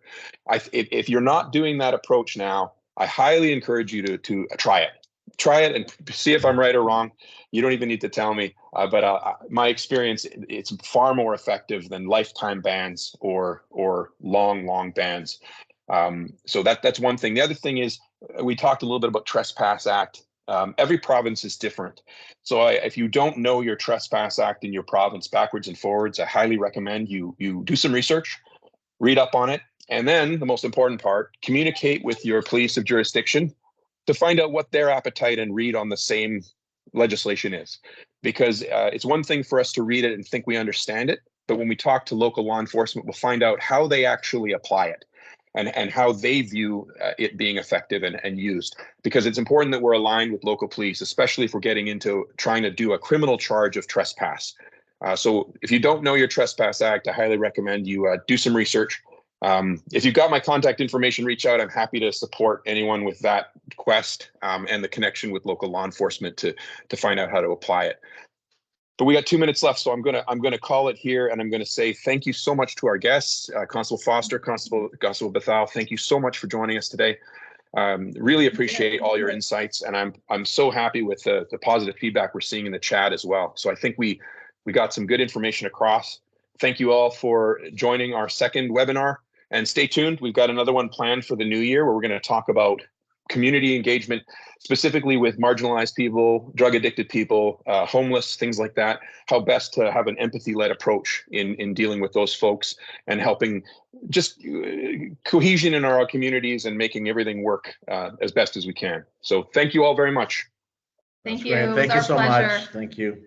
If you're not doing that approach now, I highly encourage you to try it. Try it and see if I'm right or wrong. You don't even need to tell me. But my experience, it's far more effective than lifetime bans or long bans. So that's one thing. The other thing is, we talked a little bit about Trespass Act. Every province is different. So if you don't know your Trespass Act in your province backwards and forwards, I highly recommend you do some research, read up on it, and then the most important part, communicate with your police of jurisdiction to find out what their appetite and read on the same legislation is. Because it's one thing for us to read it and think we understand it, but when we talk to local law enforcement, we'll find out how they actually apply it and how they view it being effective and used. Because it's important that we're aligned with local police, especially if we're getting into trying to do a criminal charge of trespass. So if you don't know your Trespass Act, I highly recommend you do some research. If you've got my contact information, reach out. I'm happy to support anyone with that quest and the connection with local law enforcement to find out how to apply it. But we got 2 minutes left, so I'm gonna call it here, and I'm gonna say thank you so much to our guests, Constable Foster, Constable Bethal. Thank you so much for joining us today. Really appreciate all your insights, and I'm so happy with the positive feedback we're seeing in the chat as well. So I think we got some good information across. Thank you all for joining our second webinar, and stay tuned. We've got another one planned for the new year where we're going to talk about community engagement, specifically with marginalized people, drug addicted people, homeless, things like that, how best to have an empathy-led approach in dealing with those folks and helping just cohesion in our communities and making everything work as best as we can. So thank you all very much. Thank you. Thank you so pleasure. much. Thank you.